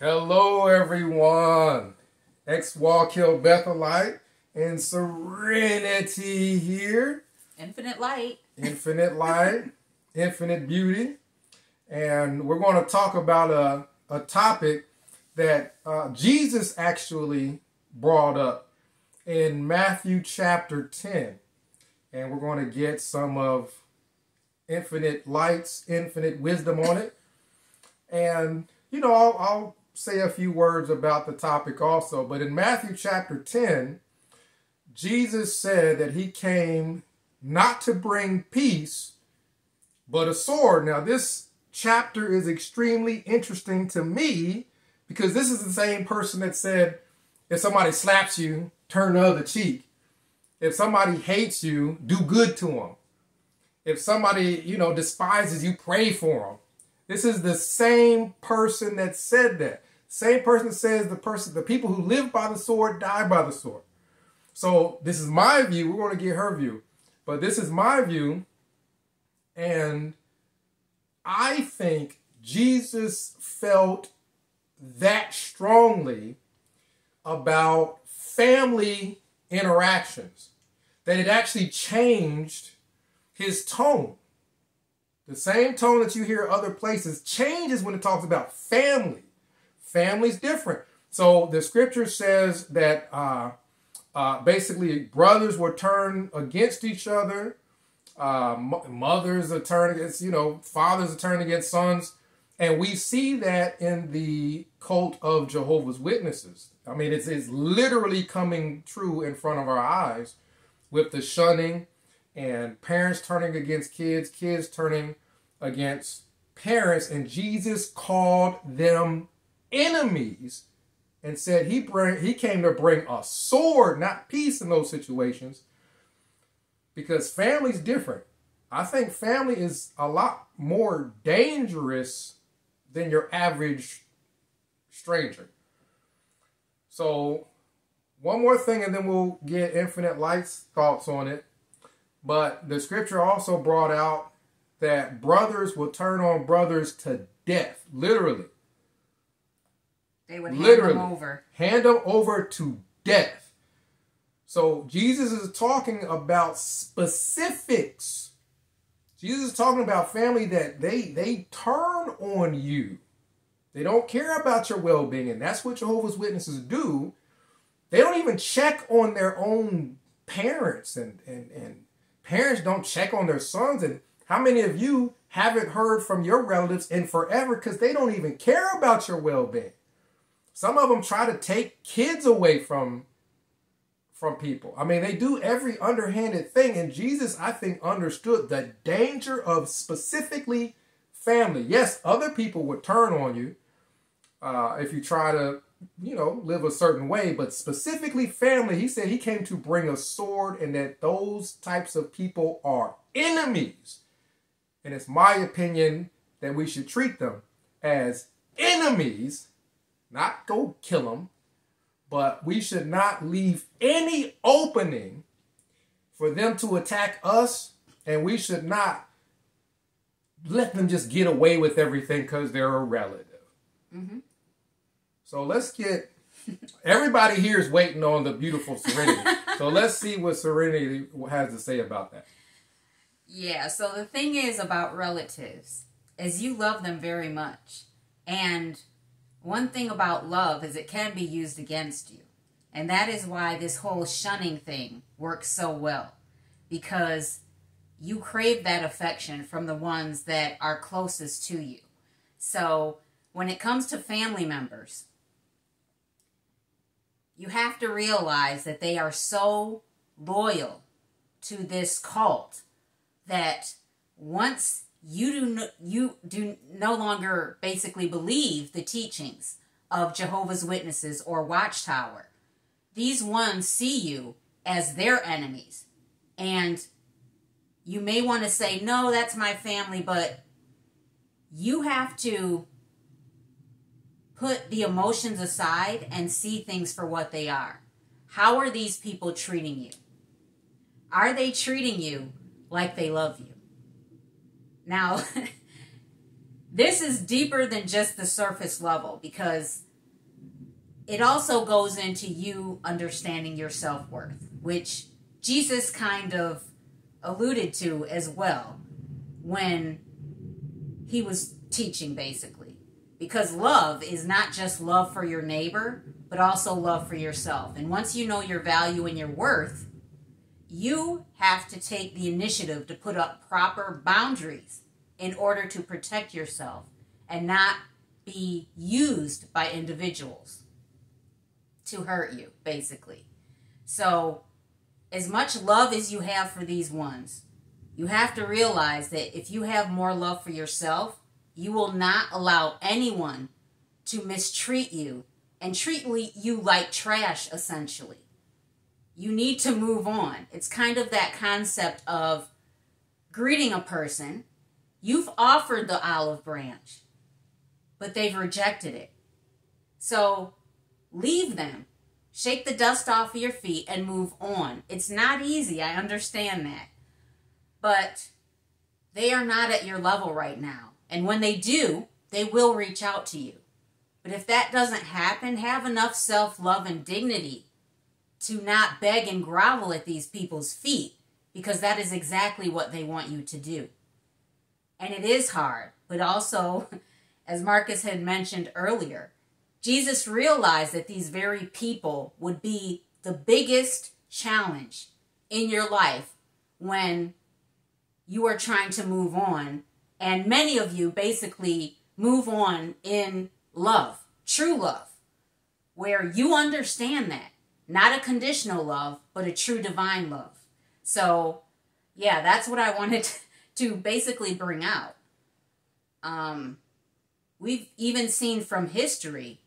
Hello, everyone. Ex-Wallkill Bethelite and Serenity here. Infinite light. Infinite light, infinite beauty. And we're going to talk about a topic that Jesus actually brought up in Matthew chapter 10. And we're going to get some of infinite light's infinite wisdom on it. And, you know, I'll say a few words about the topic also. But in Matthew chapter 10, Jesus said that he came not to bring peace, but a sword. Now, this chapter is extremely interesting to me because this is the same person that said, if somebody slaps you, turn the other cheek. If somebody hates you, do good to them. If somebody, despises you, pray for them. This is the same person that said that. Same person says the people who live by the sword die by the sword. So this is my view. We're going to get her view. But this is my view. And I think Jesus felt that strongly about family interactions that it actually changed his tone. The same tone that you hear other places changes when it talks about family. Family's different. So the scripture says that basically brothers were turned against each other. Mothers are turned against, fathers are turned against sons. And we see that in the cult of Jehovah's Witnesses. I mean, it's literally coming true in front of our eyes with the shunning and parents turning against kids, kids turning against parents. And Jesus called them enemies and said he came to bring a sword, not peace in those situations, because family's different. I think family is a lot more dangerous than your average stranger. So one more thing and then we'll get Infinite Light's thoughts on it. But the scripture also brought out that brothers will turn on brothers to death, literally. They would hand them over. Hand them over to death. So Jesus is talking about specifics. Jesus is talking about family that they turn on you. They don't care about your well-being. And that's what Jehovah's Witnesses do. They don't even check on their own parents. And parents don't check on their sons. And how many of you haven't heard from your relatives in forever because they don't even care about your well-being? Some of them try to take kids away from people. I mean, they do every underhanded thing. And Jesus, I think, understood the danger of specifically family. Yes, other people would turn on you if you try to, live a certain way. But specifically family, he said he came to bring a sword and that those types of people are enemies. And it's my opinion that we should treat them as enemies. Not go kill them, but we should not leave any opening for them to attack us, and we should not let them just get away with everything because they're a relative. Mm-hmm. So let's get, everybody here is waiting on the beautiful Serenity. So let's see what Serenity has to say about that. Yeah, so the thing is about relatives is you love them very much. And one thing about love is it can be used against you. And that is why this whole shunning thing works so well. Because you crave that affection from the ones that are closest to you. So when it comes to family members, you have to realize that they are so loyal to this cult that once you do no longer basically believe the teachings of Jehovah's Witnesses or Watchtower, these ones see you as their enemies. And you may want to say, no, that's my family, but you have to put the emotions aside and see things for what they are. How are these people treating you? Are they treating you like they love you? Now, this is deeper than just the surface level, because it also goes into you understanding your self-worth, which Jesus kind of alluded to as well when he was teaching, basically. Because love is not just love for your neighbor, but also love for yourself. And once you know your value and your worth, you have to take the initiative to put up proper boundaries in order to protect yourself and not be used by individuals to hurt you, basically. So, as much love as you have for these ones, you have to realize that if you have more love for yourself, you will not allow anyone to mistreat you and treat you like trash, essentially. You need to move on. It's kind of that concept of greeting a person. You've offered the olive branch, but they've rejected it. So leave them. Shake the dust off of your feet and move on. It's not easy, I understand that. But they are not at your level right now. And when they do, they will reach out to you. But if that doesn't happen, have enough self-love and dignity to not beg and grovel at these people's feet, because that is exactly what they want you to do. And it is hard, but also, as Marcus had mentioned earlier, Jesus realized that these very people would be the biggest challenge in your life when you are trying to move on. And many of you basically move on in love, true love, where you understand that. Not a conditional love, but a true divine love. So, yeah, that's what I wanted to basically bring out. We've even seen from history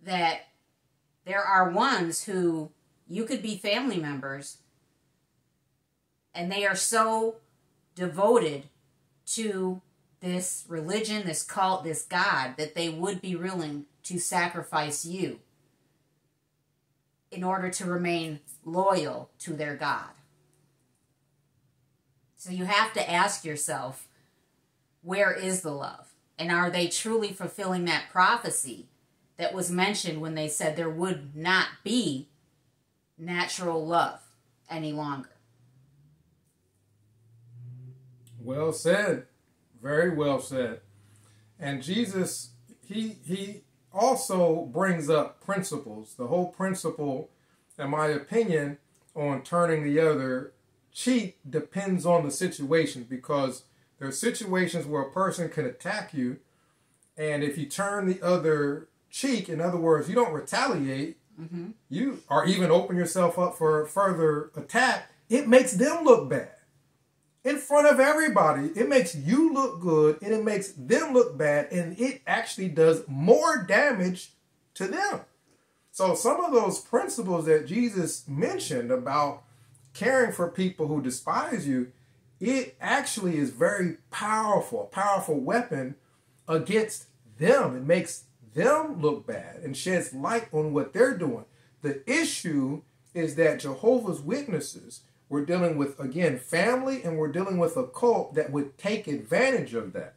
that there are ones who you could be family members and they are so devoted to this religion, this cult, this God, that they would be willing to sacrifice you in order to remain loyal to their God. So you have to ask yourself, where is the love? And are they truly fulfilling that prophecy that was mentioned when they said there would not be natural love any longer? Well said. Very well said. And Jesus, he also brings up principles. The whole principle, in my opinion, on turning the other cheek depends on the situation, because there are situations where a person can attack you, and if you turn the other cheek, in other words, you don't retaliate, you or even open yourself up for further attack, it makes them look bad. In front of everybody, it makes you look good and it makes them look bad, and it actually does more damage to them. So some of those principles that Jesus mentioned about caring for people who despise you, it actually is very powerful, a powerful weapon against them. It makes them look bad and sheds light on what they're doing. The issue is that Jehovah's Witnesses, we're dealing with, again, family, and we're dealing with a cult that would take advantage of that.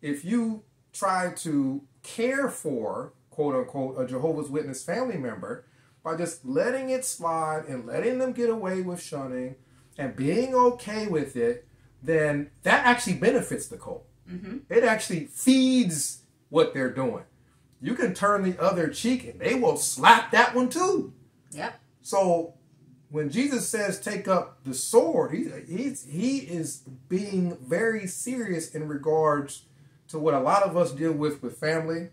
If you try to care for, quote unquote, a Jehovah's Witness family member by just letting it slide and letting them get away with shunning and being okay with it, then that actually benefits the cult. It actually feeds what they're doing. You can turn the other cheek and they will slap that one too. Yep. So when Jesus says take up the sword, he is being very serious in regards to what a lot of us deal with family.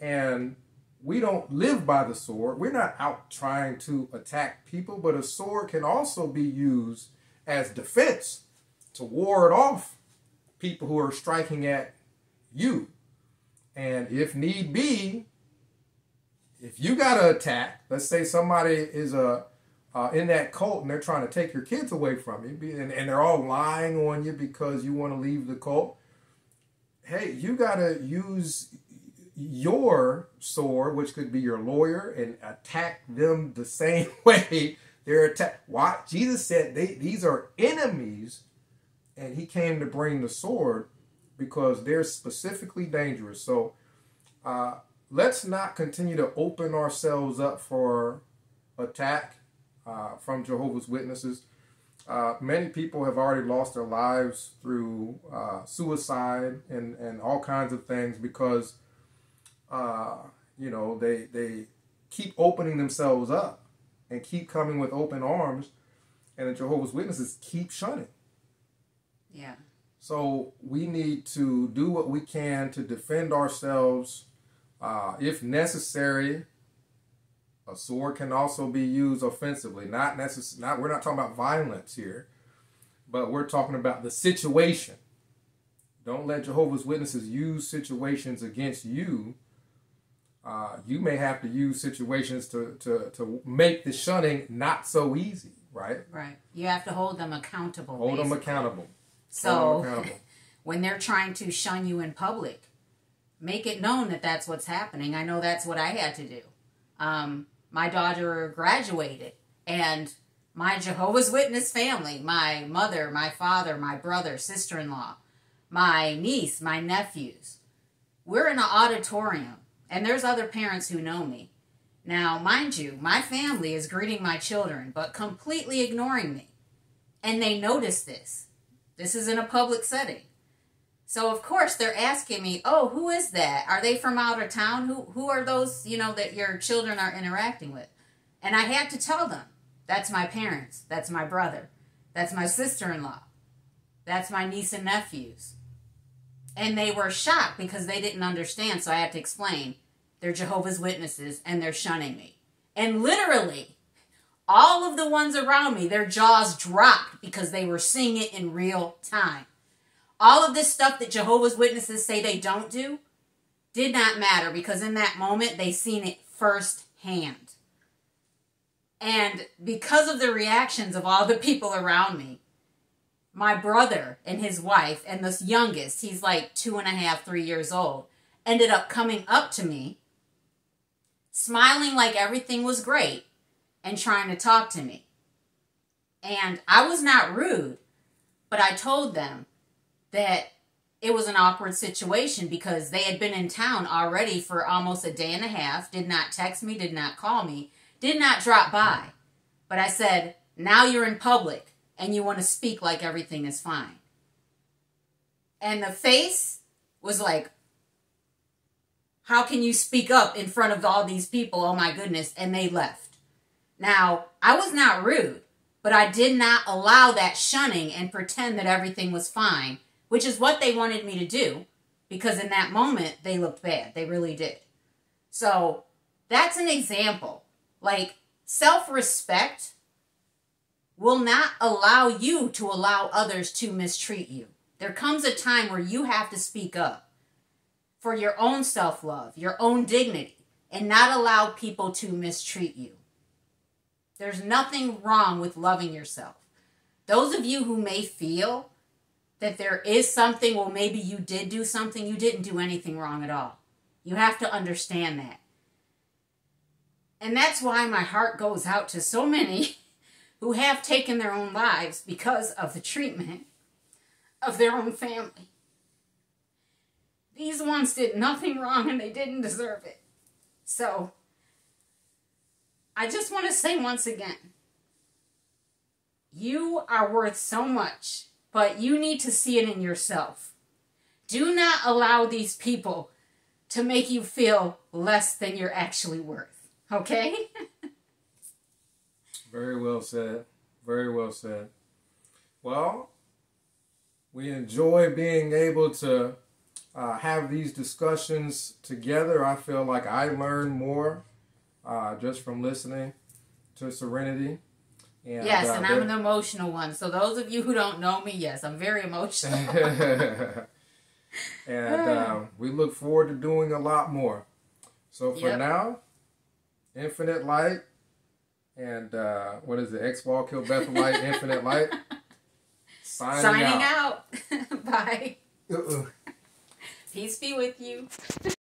And we don't live by the sword. We're not out trying to attack people, but a sword can also be used as defense to ward off people who are striking at you. And if need be, if you got to attack, let's say somebody is in that cult and they're trying to take your kids away from you, and they're all lying on you because you want to leave the cult. Hey, you got to use your sword, which could be your lawyer, and attack them the same way they're attacked. Why? Jesus said these are enemies, and he came to bring the sword because they're specifically dangerous. So let's not continue to open ourselves up for attack from Jehovah's Witnesses. Many people have already lost their lives through suicide and all kinds of things because, they keep opening themselves up and keep coming with open arms, and the Jehovah's Witnesses keep shunning. Yeah. So we need to do what we can to defend ourselves. If necessary, a sword can also be used offensively. We're not talking about violence here, but we're talking about the situation. Don't let Jehovah's Witnesses use situations against you. You may have to use situations to make the shunning not so easy, right? Right. You have to hold them accountable. Hold them accountable. So when they're trying to shun you in public, make it known that that's what's happening. I know that's what I had to do. My daughter graduated, and my Jehovah's Witness family, my mother, my father, my brother, sister-in-law, my niece, my nephews, we're in an auditorium, and there's other parents who know me. Now, mind you, my family is greeting my children, but completely ignoring me. And they notice this. This is in a public setting. So, of course, they're asking me, oh, who is that? Are they from out of town? Who are those, that your children are interacting with? And I had to tell them, that's my parents. That's my brother. That's my sister-in-law. That's my niece and nephews. And they were shocked because they didn't understand, so I had to explain. They're Jehovah's Witnesses, and they're shunning me. And literally, all of the ones around me, their jaws dropped because they were seeing it in real time. All of this stuff that Jehovah's Witnesses say they don't do did not matter because in that moment, they seen it firsthand. And because of the reactions of all the people around me, my brother and his wife and the youngest, he's like 2.5, 3 years old, ended up coming up to me, smiling like everything was great, and trying to talk to me. And I was not rude, but I told them that it was an awkward situation because they had been in town already for almost a day and a half, did not text me, did not call me, did not drop by. But I said, now you're in public and you want to speak like everything is fine. And the face was like, how can you speak up in front of all these people? Oh my goodness. And they left. Now, I was not rude, but I did not allow that shunning and pretend that everything was fine, which is what they wanted me to do, because in that moment, they looked bad. They really did. So that's an example. Like, self-respect will not allow you to allow others to mistreat you. There comes a time where you have to speak up for your own self-love, your own dignity, and not allow people to mistreat you. There's nothing wrong with loving yourself. Those of you who may feel that there is something, well, maybe you did do something, you didn't do anything wrong at all. You have to understand that. And that's why my heart goes out to so many who have taken their own lives because of the treatment of their own family. These ones did nothing wrong and they didn't deserve it. So, I just want to say once again, you are worth so much, but you need to see it in yourself. Do not allow these people to make you feel less than you're actually worth. Okay? Very well said. Very well said. Well, we enjoy being able to have these discussions together. I feel like I learn more just from listening to Serenity. And, yes, and I'm an emotional one. So those of you who don't know me, yes, I'm very emotional. And we look forward to doing a lot more. So for now, Infinite Light and what is it? X-Wall Kill Bethelite, Infinite Light. Signing out. Bye. Peace be with you.